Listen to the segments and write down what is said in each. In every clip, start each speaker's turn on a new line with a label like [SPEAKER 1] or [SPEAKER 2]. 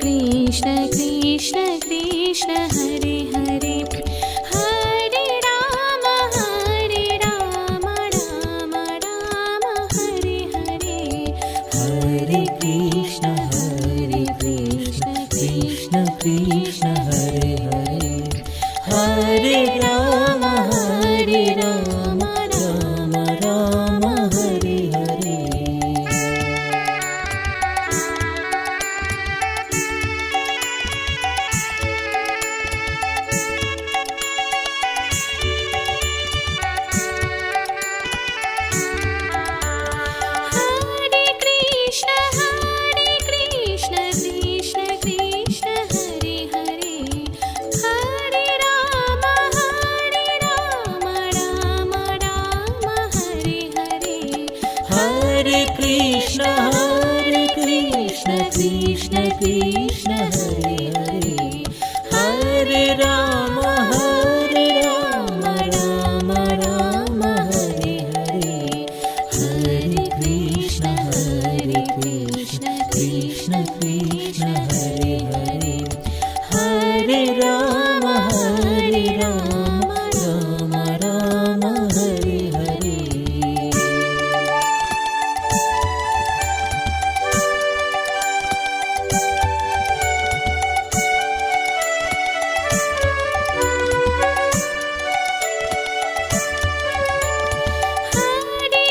[SPEAKER 1] Krishna Krishna Krishna Hare Hare, Hare Ram Ram Ram Hare Hare,
[SPEAKER 2] Hare Krishna Krishna Krishna Hare Hare, Hare Ram Ram Ram Hare Hare.
[SPEAKER 1] Hare Krishna Krishna Krishna Hare Hare, Hare Ram Ram Ram Hare Hare,
[SPEAKER 2] Hare Krishna Krishna Krishna Hare Hare, Hare Ram Ram Ram Hare Hare, Hare Krishna Krishna Krishna Hare Hare, Hare Ram Ram Ram Hare Hare.
[SPEAKER 1] Hare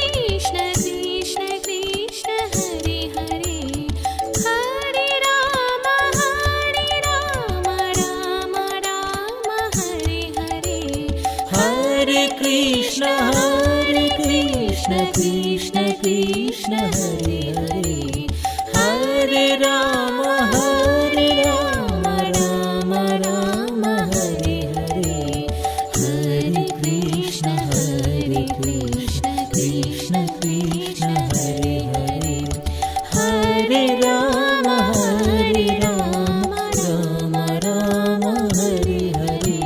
[SPEAKER 1] Krishna Krishna Krishna Hare Hare, Hare Ram Ram Hare Hare,
[SPEAKER 2] Hare Krishna Krishna Krishna Hare Hare, Hare Ram Ram Hare Hare, Hare Krishna Krishna Krishna Hare Hare, Hare Ram Ram Hare Hare.
[SPEAKER 1] Hare Krishna Krishna Krishna Hare Hare, Hare Ram Ram Hare Hare,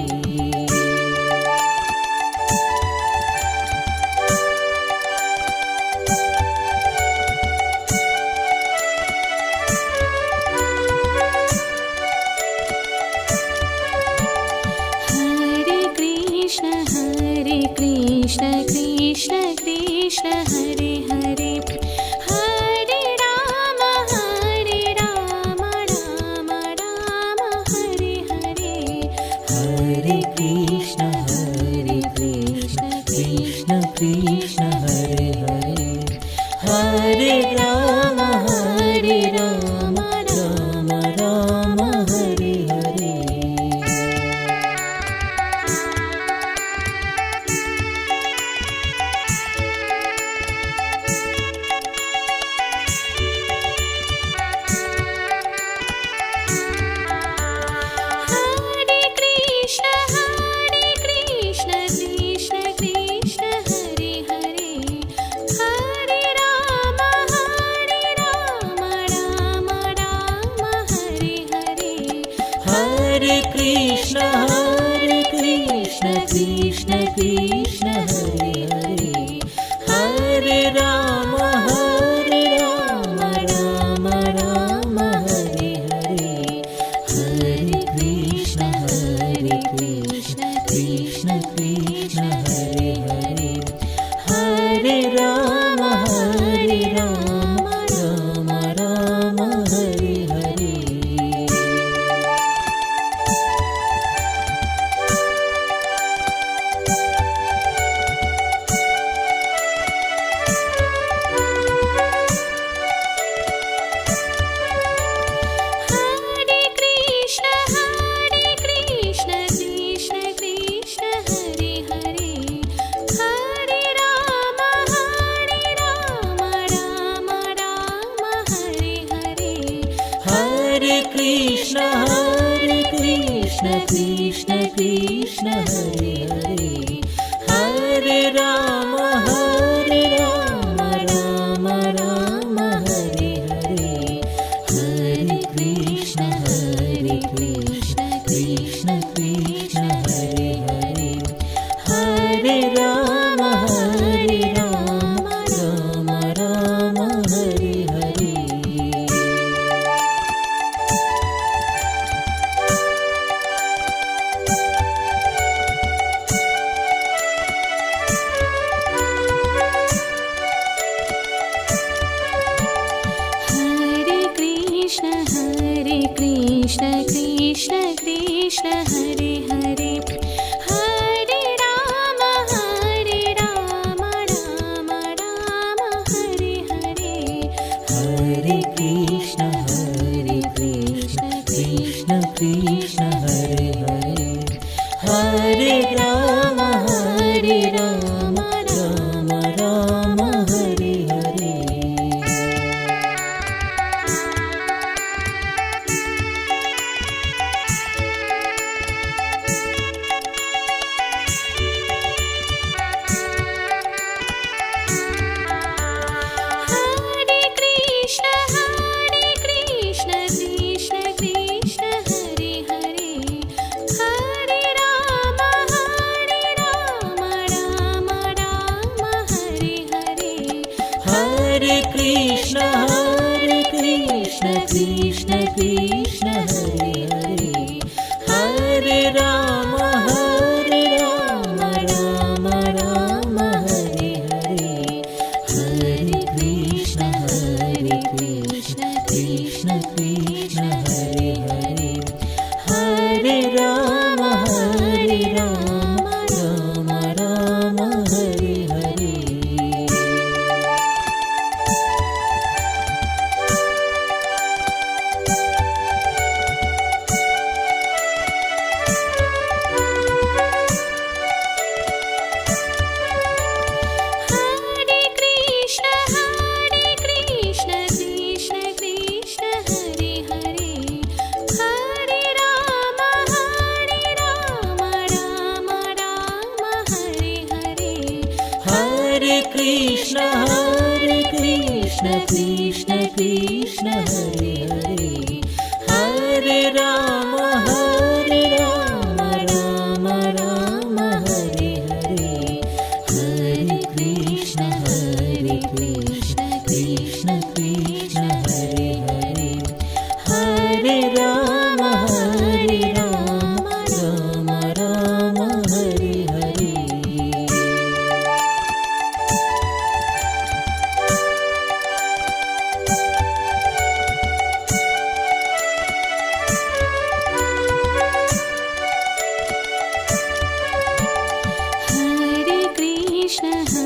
[SPEAKER 2] Hare Krishna Krishna Krishna Hare Hare, Hare Ram Ram Hare Hare.
[SPEAKER 1] Hare Krishna Krishna Krishna Hare Hare, Hare Ram Ram Hare Hare,
[SPEAKER 2] Hare Krishna Krishna Krishna Hare Hare, Hare Ram Ram Hare Hare, Hare Krishna Krishna Krishna Hare Hare, Hare Ram Ram Hare Hare. Hare Krishna Krishna Krishna Hare Hare, Hare Ram Ram Hare Hare, Hare Krishna Krishna Krishna Hare Hare, Hare Ram Ram Ram Hare Hare, Hare Krishna Krishna Krishna Hare Hare, Hare Ram Ram Ram Hare Hare, Hare Krishna Krishna Krishna Hare Hare, Hare Ram Ram Ram Hare Hare. Krishna Krishna Krishna Hare Hare Hare Ram Ram Ram Hare Hare Hare Krishna Krishna Krishna Hare Hare Hare Ram Ram Ram Hare Hare
[SPEAKER 1] Hare Krishna Krishna Krishna Hare Hare Hare Ram Ram Ram Hare Hare
[SPEAKER 2] Hare Krishna Krishna Krishna Hare Hare Hare Ram Ram Ram Hare Hare Hare Krishna Krishna Krishna Hare Hare Hare Ram Ram Hare Hare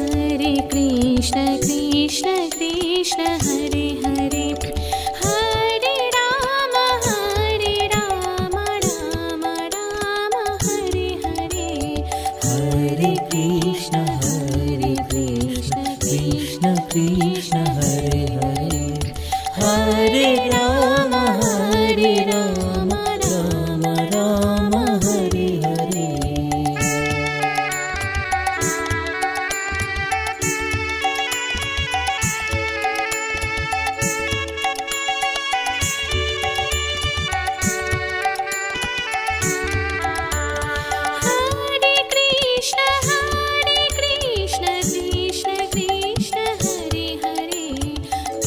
[SPEAKER 1] Hare Krishna Krishna Krishna Hare Hare Hare Ram Ram Ram Hare Hare
[SPEAKER 2] Hare Krishna Krishna Krishna Hare Hare Hare Ram Ram Ram Hare Hare
[SPEAKER 1] Hare Krishna Krishna Krishna Hare Hare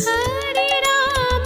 [SPEAKER 1] Hare Ram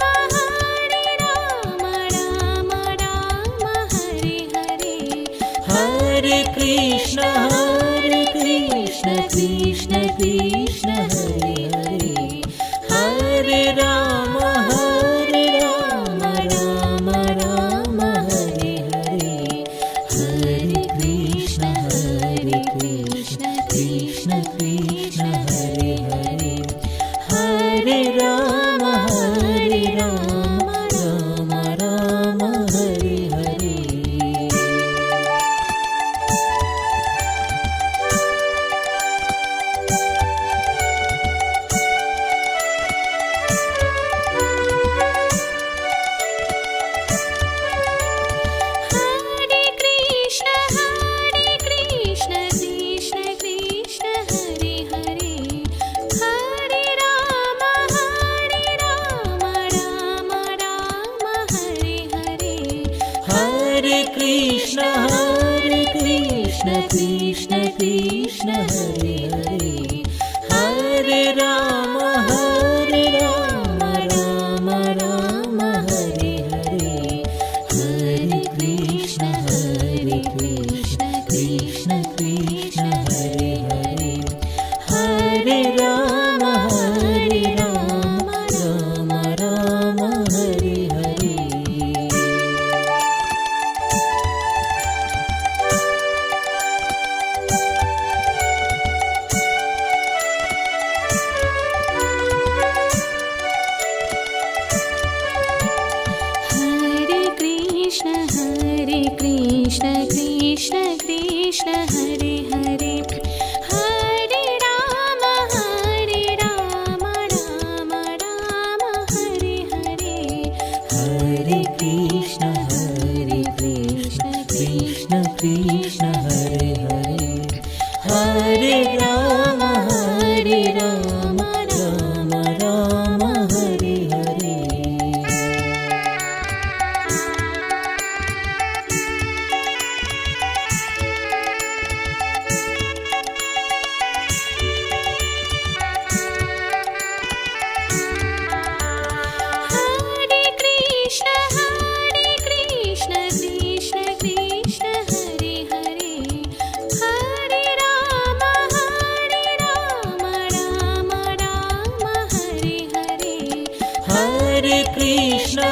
[SPEAKER 2] Hare Krishna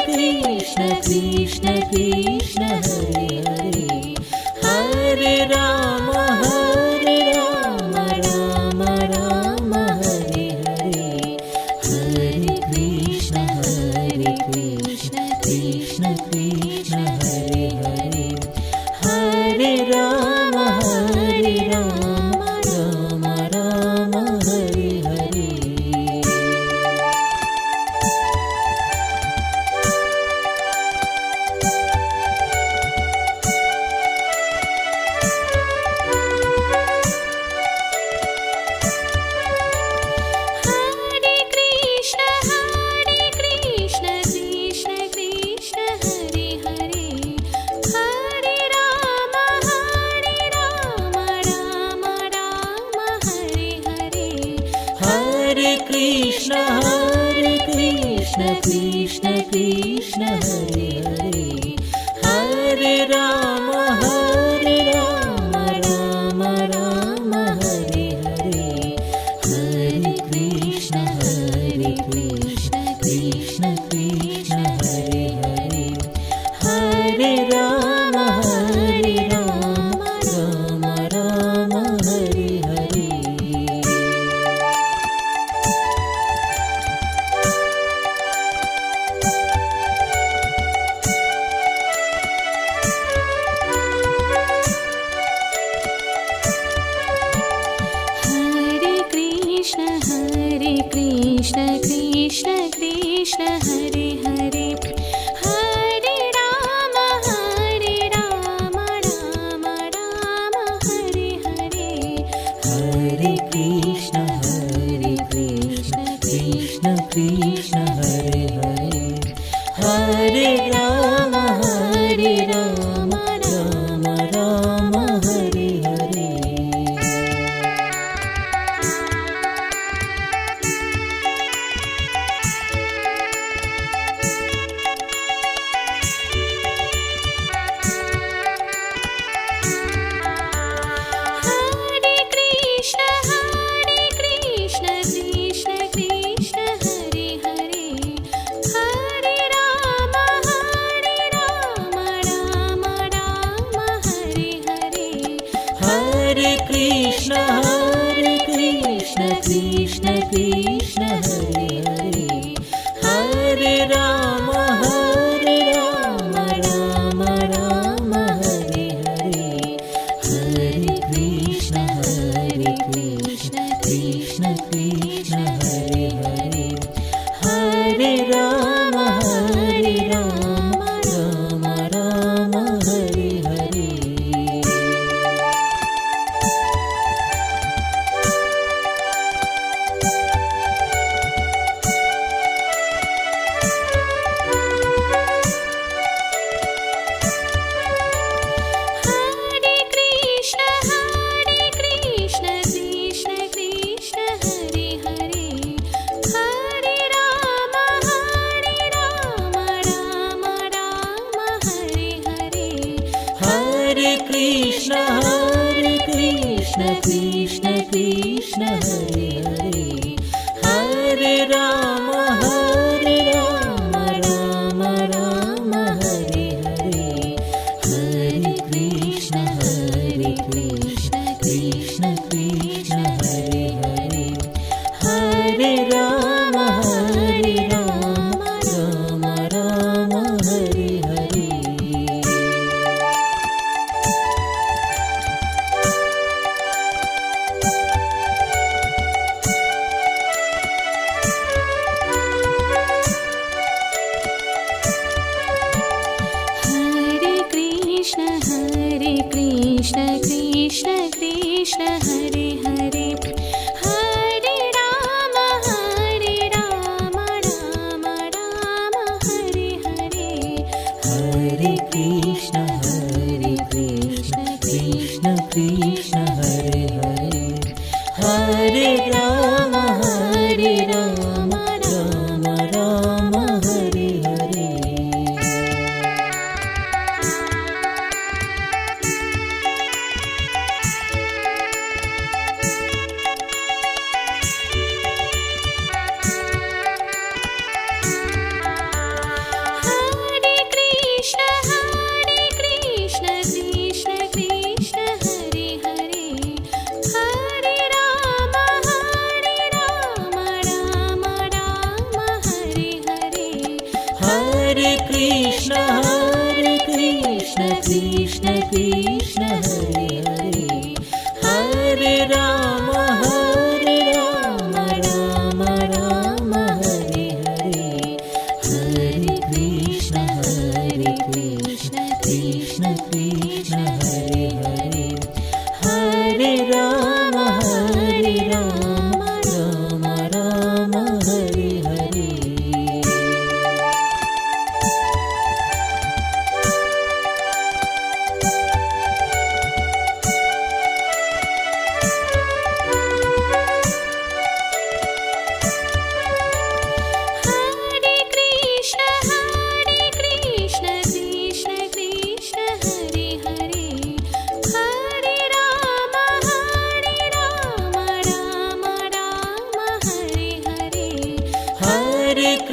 [SPEAKER 2] Krishna Krishna Hare Hare, Hare Rama Rama Rama Hare Hare, Hare Krishna Krishna Krishna Hare Hare, Hare Rama Rama Rama Hare Hare.
[SPEAKER 1] Hare Krishna Krishna Krishna Hare Hare, Hare Rama Rama Rama Hare Hare,
[SPEAKER 2] Hare Krishna Krishna Krishna Hare Hare, Hare Rama Rama Rama Hare Hare, Hare Krishna Krishna Krishna Hare Hare, Hare Rama Rama Rama Hare Hare.
[SPEAKER 1] Hare Krishna Krishna Krishna Hare Hare, Hare Rama Rama Rama Hare Hare,
[SPEAKER 2] Hare Krishna Krishna Krishna Hare Hare, Hare Rama Rama Rama Hare Hare.
[SPEAKER 1] Hare Krishna Krishna Krishna Hare Hare, Hare Rama Rama Rama Hare Hare,
[SPEAKER 2] Hare Krishna Krishna Krishna Hare Hare, Hare Rama Rama Rama Hare Hare, Hare Krishna Krishna Krishna Hare Hare, Hare Rama Rama Rama Hare Hare.
[SPEAKER 1] Hare Krishna Krishna Krishna Hare Hare, Hare Rama Rama Rama Hare Hare,
[SPEAKER 2] Hare Krishna Krishna Krishna Hare Hare, Hare Rama Rama Rama Hare Hare, Hare Krishna Krishna Krishna Hare Hare, Hare Rama Rama Rama Hare Hare.
[SPEAKER 1] Hare Krishna Krishna Krishna Hare Hare, Hare Rama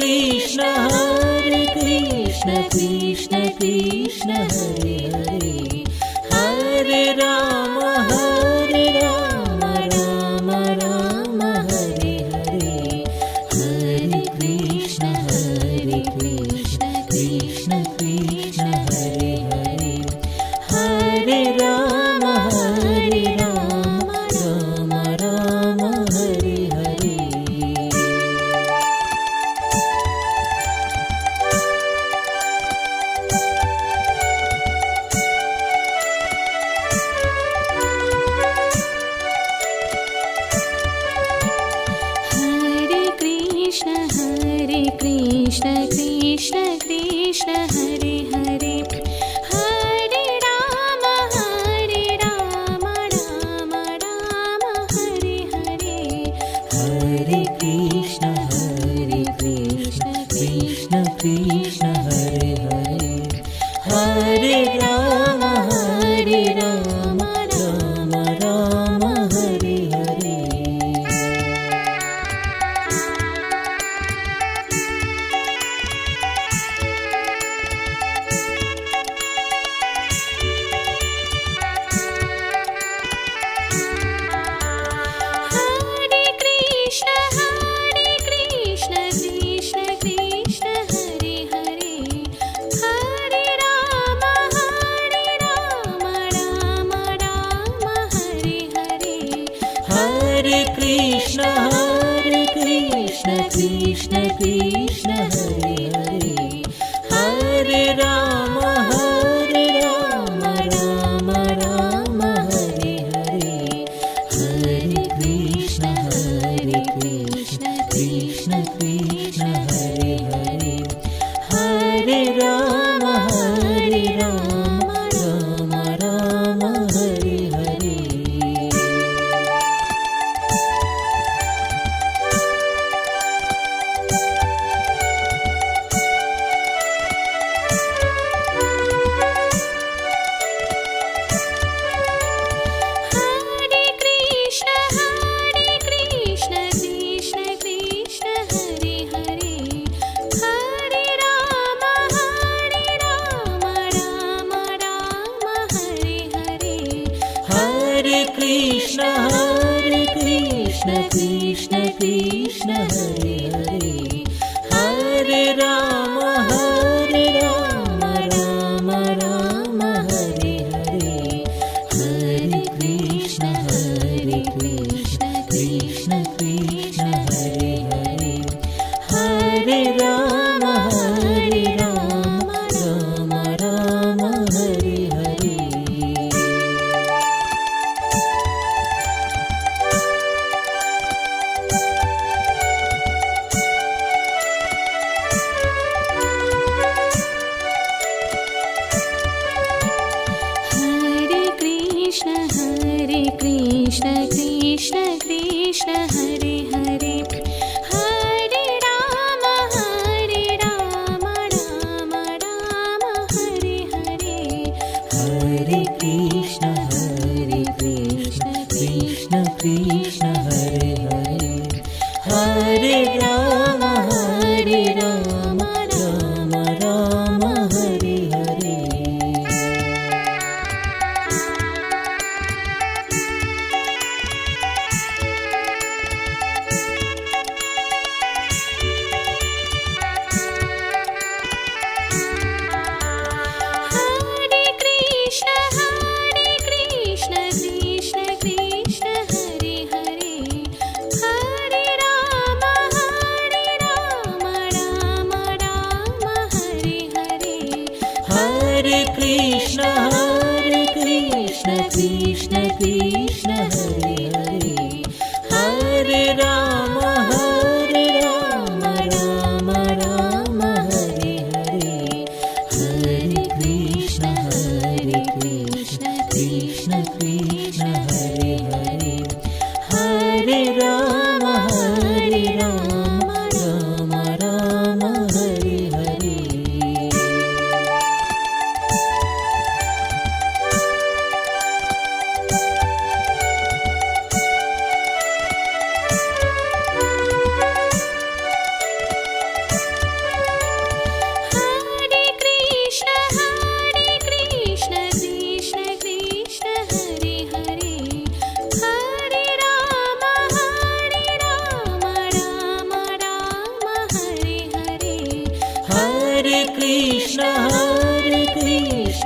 [SPEAKER 2] Krishna Krishna Krishna Hare Hare Hare Ram Ram Ram Hare Hare Hare Krishna Krishna Krishna Hare Hare Hare Ram Ram Ram Hare Hare
[SPEAKER 1] Hare Krishna Krishna Krishna Hare Hare Hare Ram Ram Ram Hare Hare
[SPEAKER 2] Hare Krishna Krishna Krishna Hare Hare Hare Ram Ram Ram Hare Hare
[SPEAKER 1] Hare Krishna Krishna Krishna Hare Hare Hare Ram Ram Ram Hare Hare
[SPEAKER 2] Hare Krishna Krishna Krishna Hare Hare Hare Ram Ram Ram Hare Hare Hare Krishna Krishna Krishna Hare Hare Hare Ram Ram Hare Hare
[SPEAKER 1] Hare Krishna Krishna Krishna Hare Hare Hare Ram Ram Ram Hare Hare
[SPEAKER 2] Hare Krishna Krishna Krishna Hare Hare Hare Ram Ram Ram Hare Hare Hare Krishna Krishna Krishna Hare Hare Hare Ram Ram Hare Hare
[SPEAKER 1] Hare Krishna Krishna Krishna Hare Hare Hare Ram Ram Ram Hare Hare
[SPEAKER 2] Hare Krishna Krishna Krishna Hare Hare Hare Ram Ram Hare Hare
[SPEAKER 1] Hare Krishna Krishna Krishna Hare Hare Hare Ram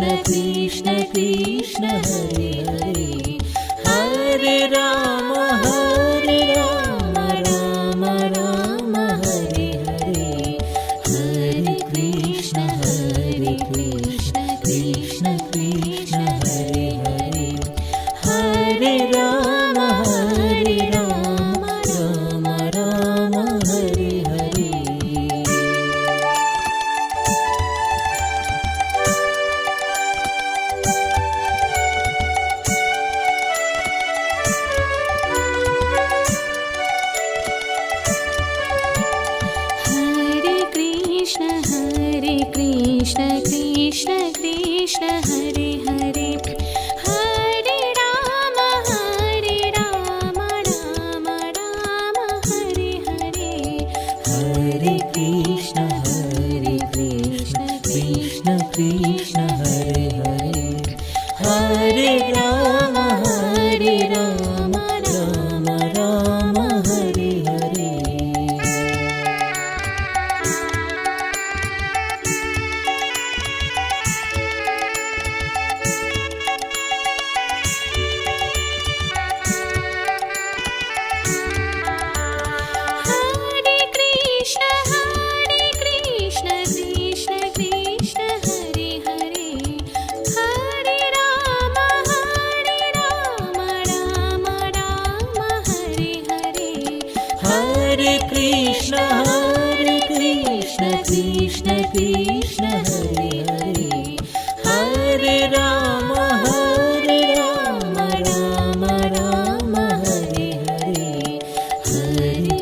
[SPEAKER 2] Krishna Krishna Hare Hare Hare Ram Ram Ram Hare Hare Hare Krishna Krishna Krishna Hare Hare Hare Ram Ram Ram Hare Hare
[SPEAKER 1] Hare Krishna Krishna Krishna Hare Hare Hare Ram Ram Ram Hare Hare
[SPEAKER 2] Hare Krishna Krishna Krishna Hare Hare Hare Ram Ram Ram Hare Hare
[SPEAKER 1] Hare Krishna Krishna Krishna Hare Hare Hare Ram Ram Ram Hare Hare
[SPEAKER 2] Hare Krishna Krishna Krishna Hare Hare Hare Ram Ram Ram Hare Hare Hare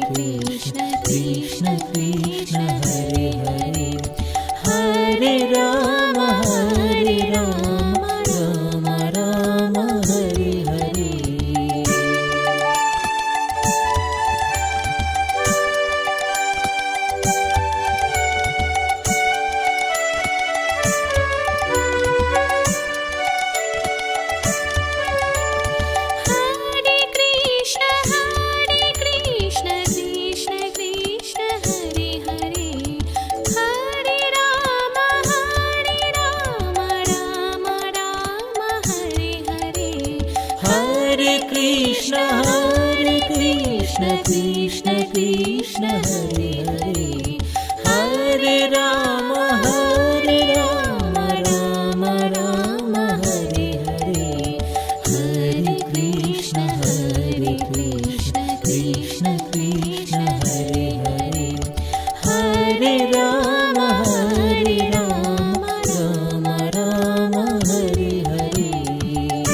[SPEAKER 2] Krishna Krishna Krishna Hare Hare Hare Ram Ram Hare Hare
[SPEAKER 1] Hare Krishna Krishna Krishna Hare Hare Hare Ram Ram Ram Hare Hare
[SPEAKER 2] Hare Krishna Krishna Krishna Hare Hare Hare Ram Ram Hare Hare Hare Krishna Krishna Krishna Hare Hare Hare Ram Ram Hare Hare
[SPEAKER 1] Hare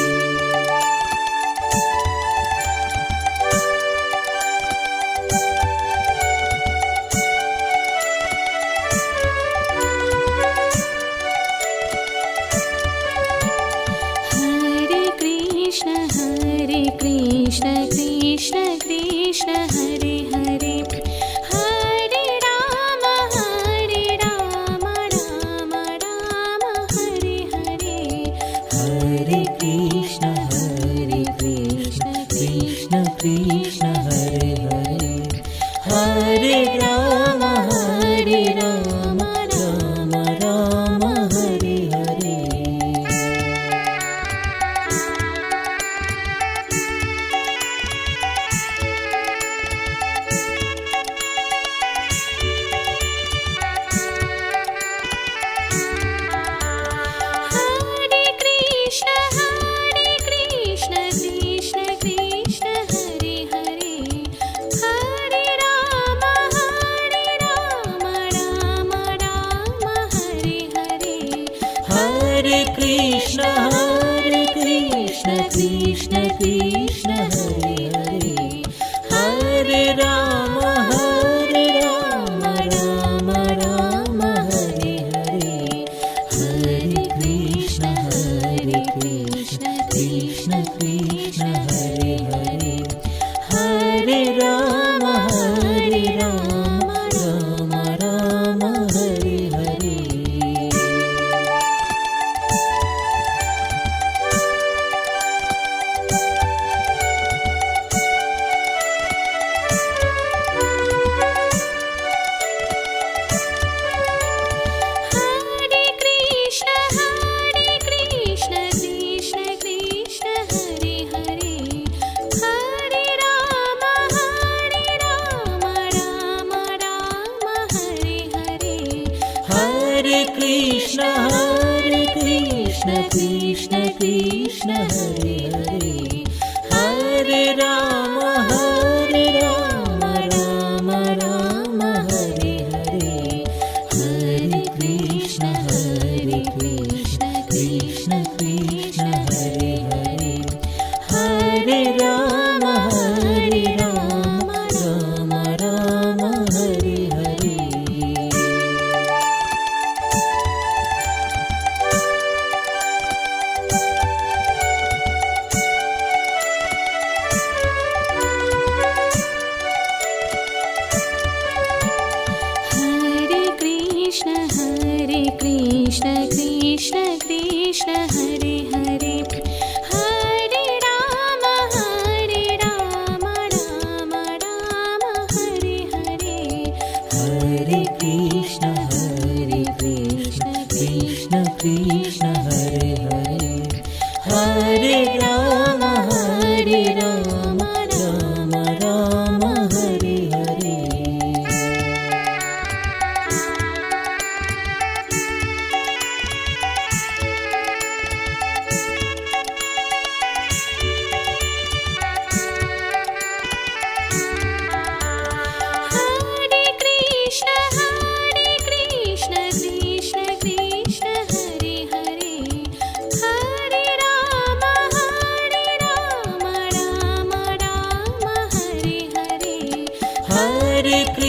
[SPEAKER 1] Krishna Krishna Krishna Hare Hare Hare Ram Ram Ram Hare Hare
[SPEAKER 2] Hare Krishna Krishna Krishna Hare Hare Hare Ram Ram Ram Hare Hare
[SPEAKER 1] Hare Krishna Krishna Krishna Hare Hare Hare Ram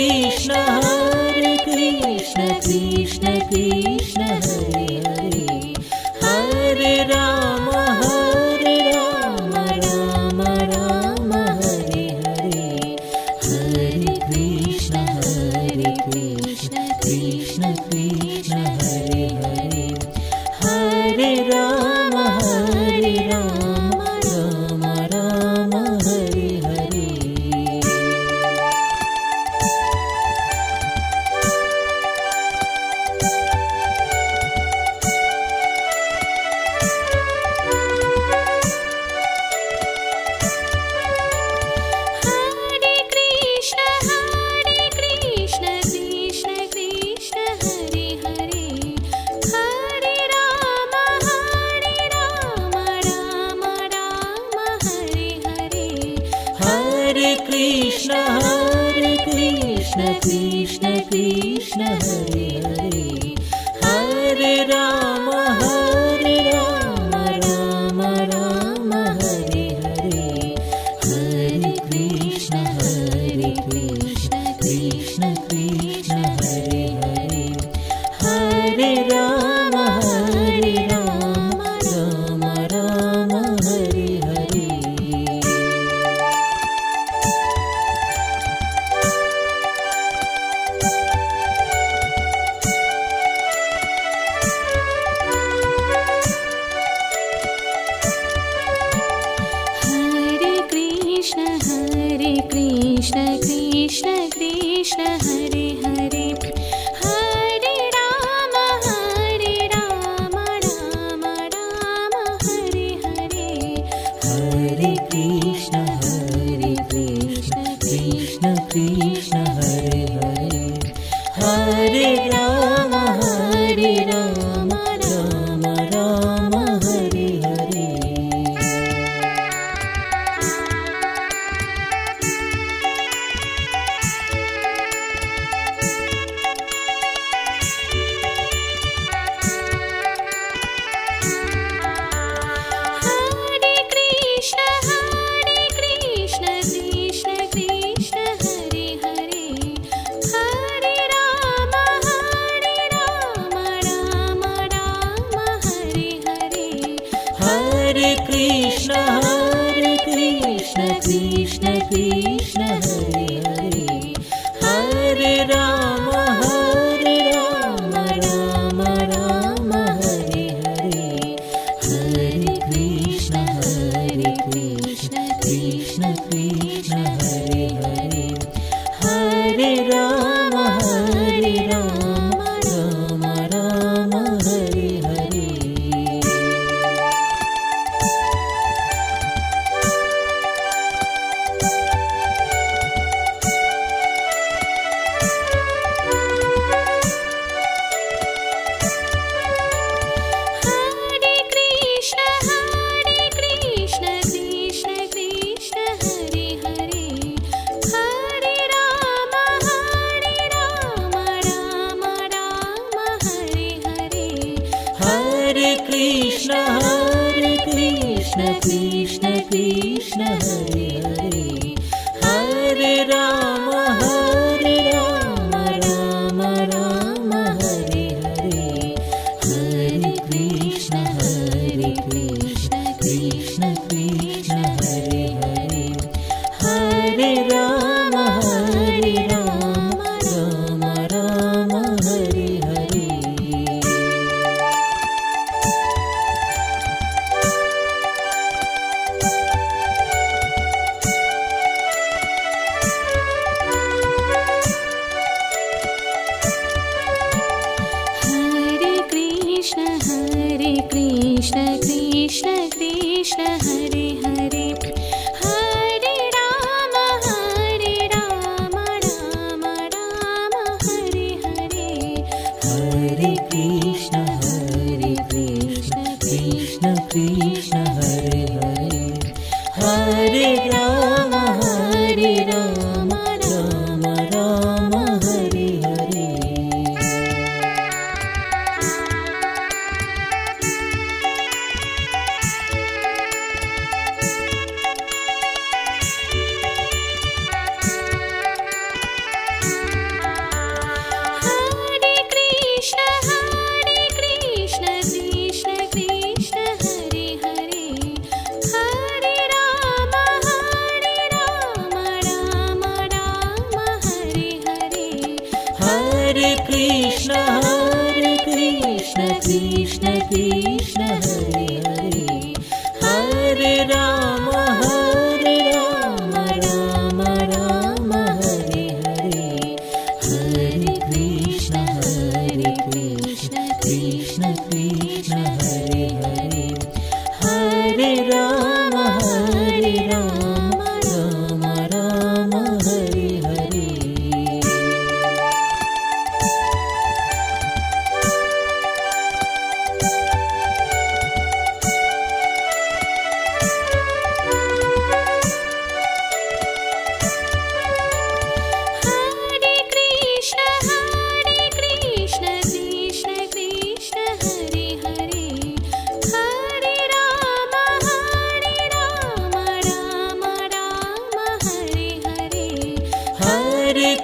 [SPEAKER 2] Krishna Krishna Krishna Hare Hare Hare Ram Ram Ram Hare Hare Hare Krishna Krishna Krishna Hare Hare Hare Ram Ram Ram Hare Hare
[SPEAKER 1] Hare Krishna Krishna Krishna Hare Hare Hare Ram Ram Ram Hare Hare
[SPEAKER 2] Hare Krishna Krishna Krishna Hare Hare Hare Ram Ram Ram Hare Hare Hare Krishna Krishna Krishna Hare Hare Hare Ram Ram Hare Hare
[SPEAKER 1] Hare Krishna Krishna Krishna Hare Hare Hare Ram Ram Ram Hare Hare
[SPEAKER 2] Hare Krishna Krishna Krishna Hare Hare Hare Ram Ram Ram Hare Hare
[SPEAKER 1] Hare Krishna Krishna Krishna Hare Hare Hare Ram Ram Ram Hare Hare
[SPEAKER 2] Hare Krishna Krishna Krishna Hare Hare Hare Ram Ram Hare Hare Hare Krishna Krishna Krishna Hare Hare Hare Ram Ram Hare Hare
[SPEAKER 1] Hare Krishna Krishna Krishna Hare Hare Hare Ram Ram Hare Hare
[SPEAKER 2] Hare Krishna Krishna Krishna Hare Hare Hare Ram Ram Hare Hare Hare Krishna Krishna Krishna Hare Hare Hare Ram Ram Hare Hare
[SPEAKER 1] Hare Krishna Krishna Krishna Hare Hare Hare Ram Ram Ram Hare Hare
[SPEAKER 2] Hare Krishna Krishna Krishna Hare Hare Hare Ram Ram Hare Hare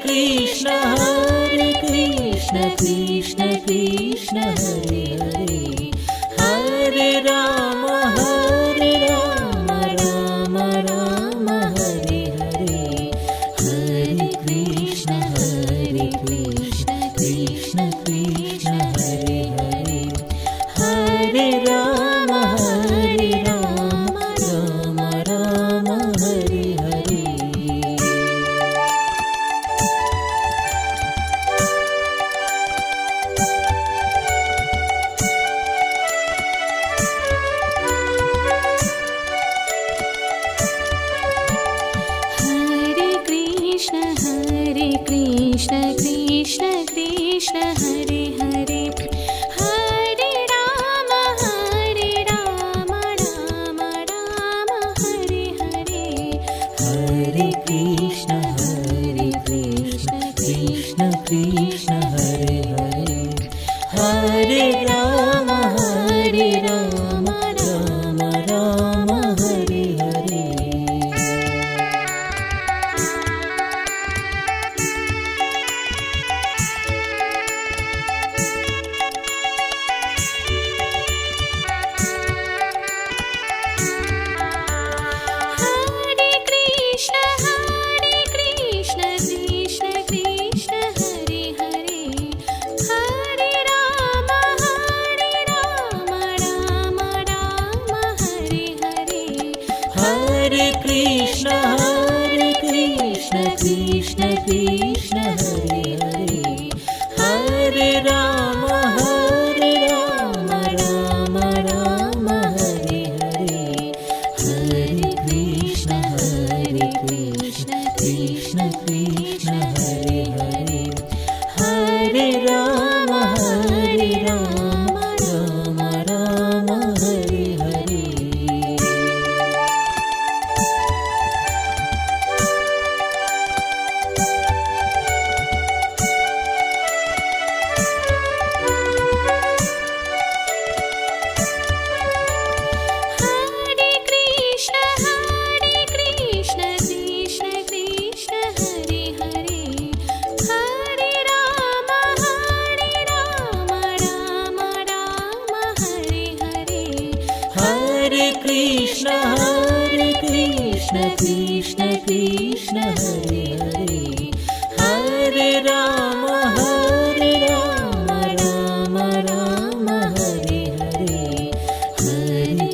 [SPEAKER 2] Krishna Krishna Krishna Hare Hare Hare Ram Ram Ram Hare Hare Hare Krishna Krishna Krishna Hare Hare Hare Ram Ram Ram Hare Hare
[SPEAKER 1] Hare Krishna Krishna Krishna Hare Hare Hare Ram Ram Ram Hare Hare
[SPEAKER 2] Hare Krishna Krishna Krishna Hare Hare Hare Ram Ram Ram Hare Hare
[SPEAKER 1] Hare Krishna Krishna Krishna Hare Hare Hare Ram Ram Ram Hare Hare
[SPEAKER 2] Hare Krishna Krishna Krishna Hare Hare Hare Ram Ram Ram Hare Hare Hare Krishna Krishna Krishna Hare Hare Hare Ram Ram Hare Hare
[SPEAKER 1] Hare Krishna Krishna Krishna Hare Hare Hare Ram Ram Ram Hare Hare
[SPEAKER 2] Hare Krishna Krishna Krishna Hare Hare Hare Ram Ram Hare Hare Hare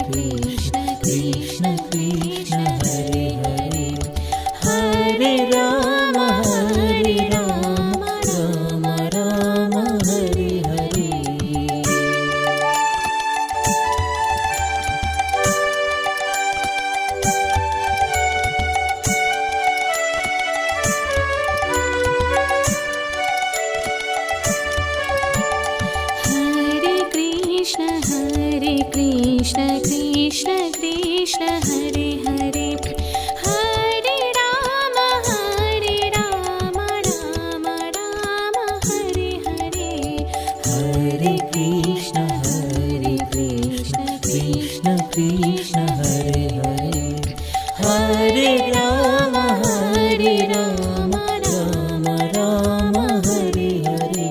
[SPEAKER 2] Krishna Krishna Krishna Hare Hare Hare Ram Ram Hare Hare
[SPEAKER 1] Hare Krishna Krishna Krishna Hare Hare Hare Ram Ram Ram Hare Hare
[SPEAKER 2] Hare Krishna Krishna Krishna Hare Hare Hare Ram Ram Hare Hare
[SPEAKER 1] Hare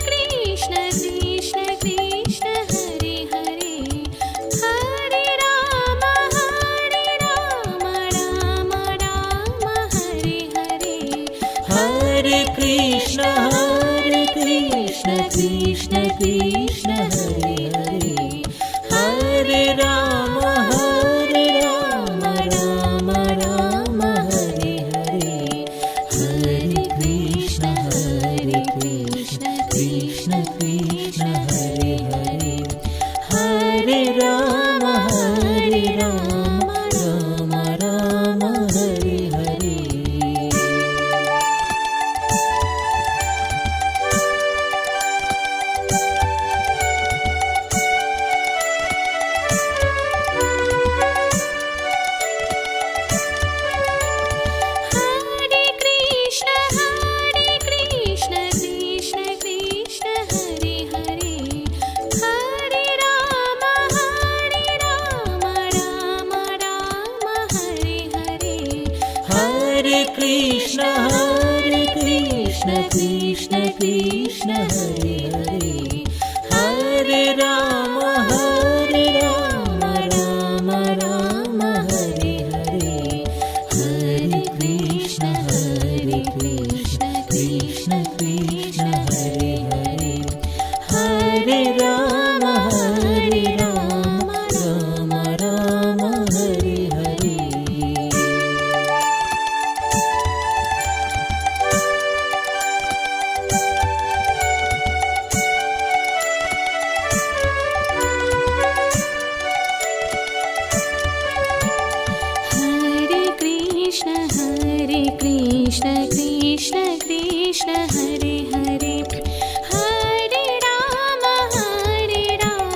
[SPEAKER 1] Krishna Krishna Krishna Hare Hare Hare Ram Ram
[SPEAKER 2] Krishna Krishna Krishna Hare Hare Hare Ram Ram Ram Hare Hare Hare Krishna Krishna Krishna Hare Hare Hare Ram Ram Ram Hare Hare
[SPEAKER 1] Hare Krishna Krishna Krishna Hare Hare Hare Ram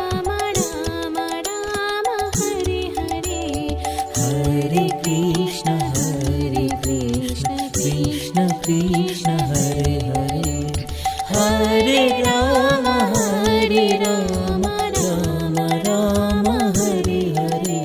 [SPEAKER 1] Ram Ram Hare Hare
[SPEAKER 2] Hare Krishna Krishna Krishna Hare Hare Hare Ram Ram Ram Hare Hare
[SPEAKER 1] Hare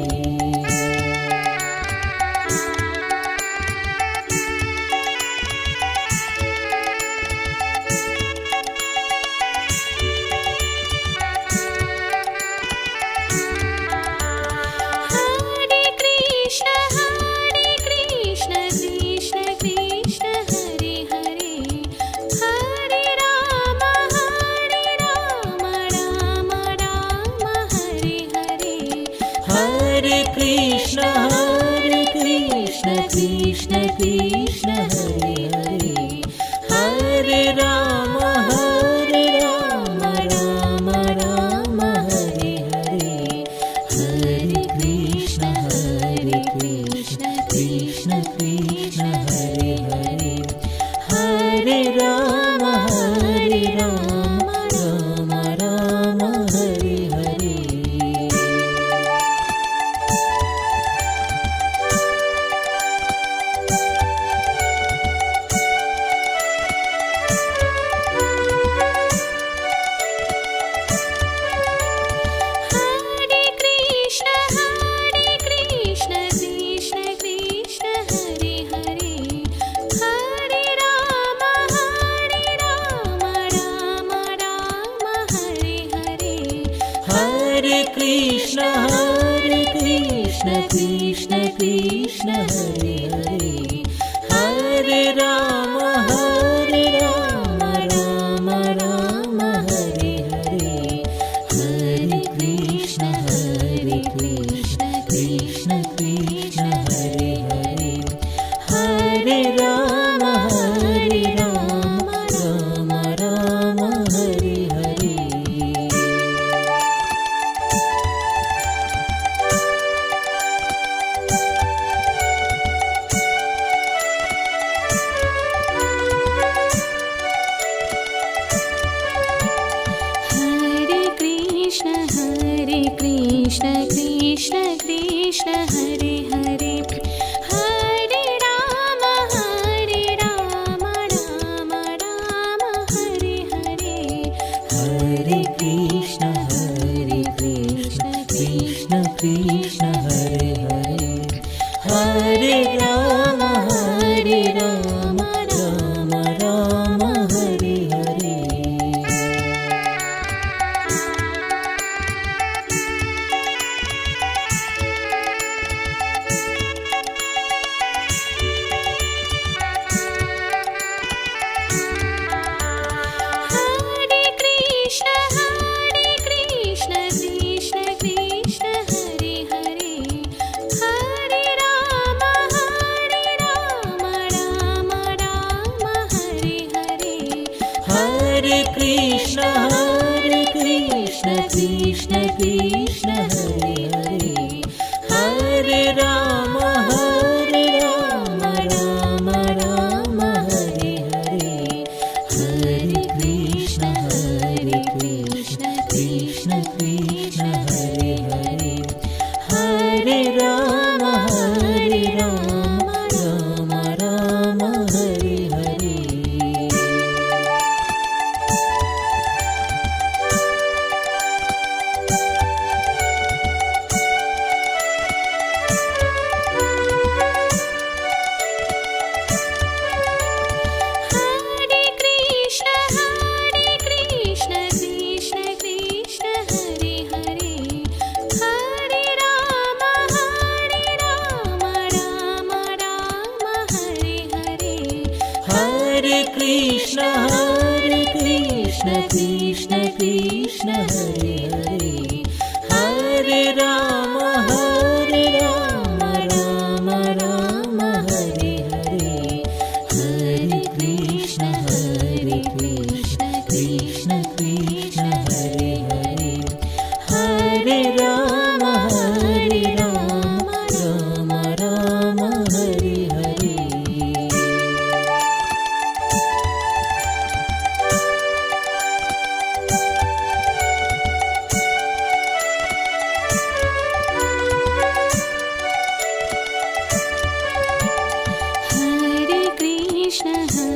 [SPEAKER 1] Krishna Krishna Krishna Hare Hare Hare Ram Ram Ram Hare Hare
[SPEAKER 2] Hare Krishna Krishna Krishna Hare Hare Hare Ram Ram Ram Hare Hare Hare Krishna Krishna Krishna Hare Hare Hare Ram Ram Ram Hare Hare
[SPEAKER 1] Hare Krishna Krishna Krishna Hare Hare Hare Ram Ram Ram Hare Hare
[SPEAKER 2] Hare Krishna Krishna Krishna Hare Hare Hare Ram Ram Ram Hare Hare Hare Krishna Krishna Krishna Hare Hare Hare Ram Ram Hare Hare
[SPEAKER 1] Hare Krishna Krishna Krishna Hare Hare Hare Ram Ram Ram Hare Hare
[SPEAKER 2] Hare Krishna Krishna Krishna Hare Hare Hare Ram Ram Ram Hare Hare
[SPEAKER 1] Hare Krishna Krishna Krishna Hare Hare Hare Ram
[SPEAKER 2] Krishna Krishna Hare Hare Hare Ram Ram Ram Hare Hare Hare Krishna Krishna Krishna Hare Hare Hare Ram Ram Ram Hare Hare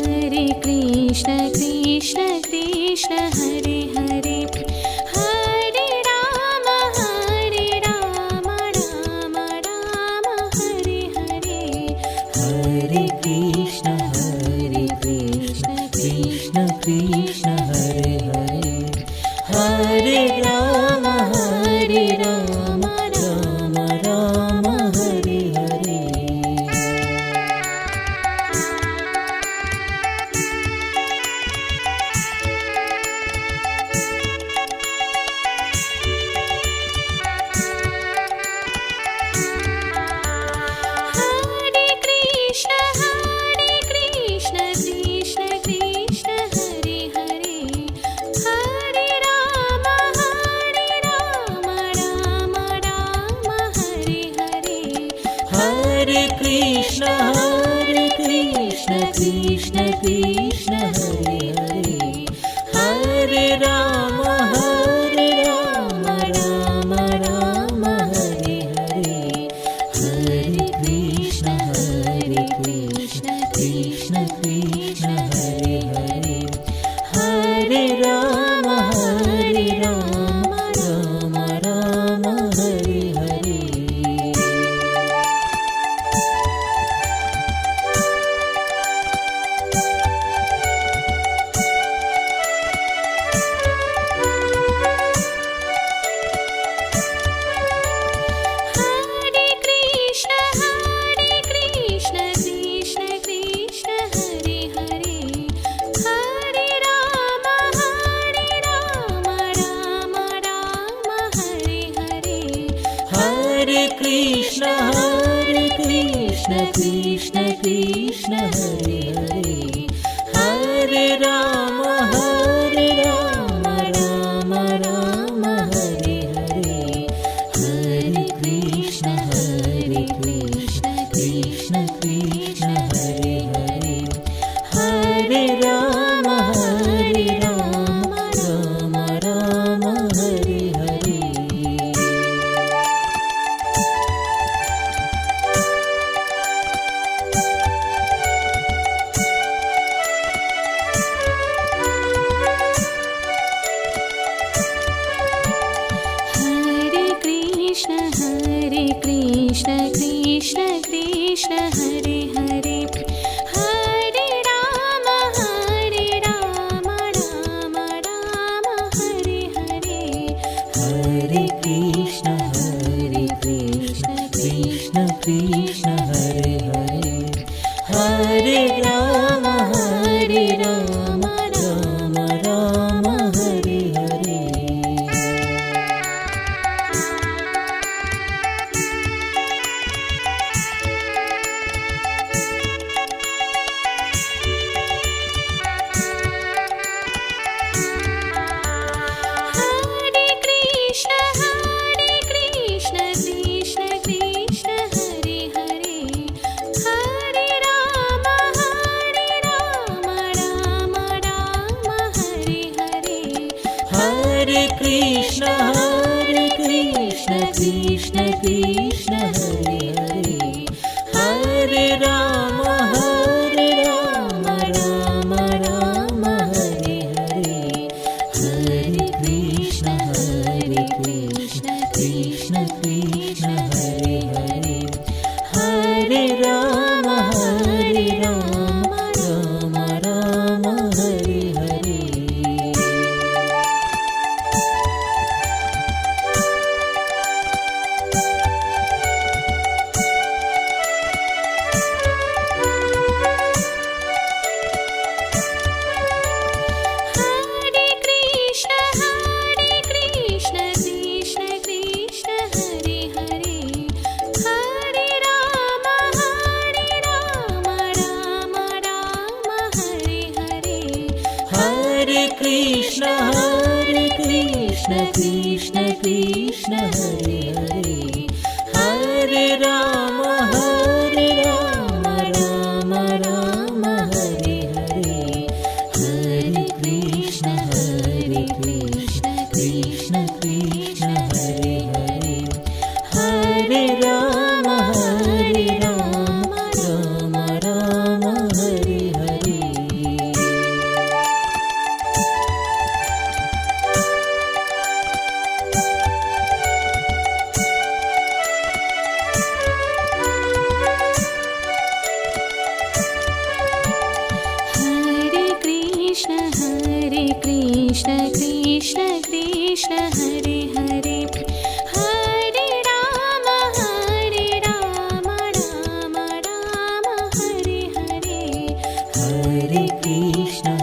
[SPEAKER 1] Hare Krishna Krishna Krishna Hare Hare Hare Ram Ram Ram Hare Hare
[SPEAKER 2] Hare Krishna Krishna Krishna Hare Hare Hare Ram Ram Ram Hare Hare
[SPEAKER 1] Hare Krishna Krishna Krishna Hare Hare Hare Ram Ram Ram Hare Hare
[SPEAKER 2] Hare Krishna Krishna Krishna Hare Hare Hare Ram Ram Ram Hare Hare Hare Krishna Krishna Krishna Hare Hare Hare Ram Ram Hare Hare
[SPEAKER 1] Hare Krishna Krishna Krishna Hare Hare Hare Ram Ram Ram Hare Hare
[SPEAKER 2] Hare Krishna Krishna Krishna Hare Hare Hare Ram Ram Ram Hare Hare Hare Krishna Krishna Krishna Hare Hare Hare Ram Ram Hare Hare
[SPEAKER 1] Hare Krishna Krishna Krishna Hare Hare Hare Ram Ram Ram Hare Hare
[SPEAKER 2] Hare Krishna Krishna Krishna Hare Hare Hare Ram Ram Ram Hare Hare
[SPEAKER 1] Hare Krishna Krishna Krishna Hare Hare Hare Ram Krishna Krishna Krishna Hare Hare Hare Ram Ram Ram Hare Hare
[SPEAKER 2] Hare Krishna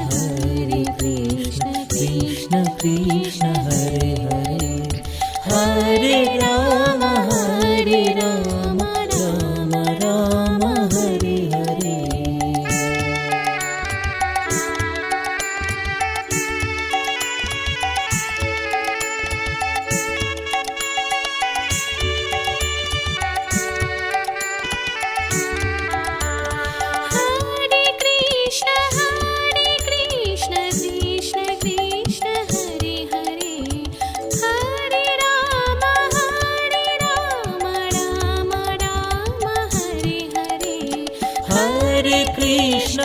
[SPEAKER 2] Krishna Krishna Hare Hare Hare Ram Ram Ram Hare Hare
[SPEAKER 1] Hare Krishna Krishna Krishna Hare Hare Hare Ram Ram Ram Hare Hare
[SPEAKER 2] Hare Krishna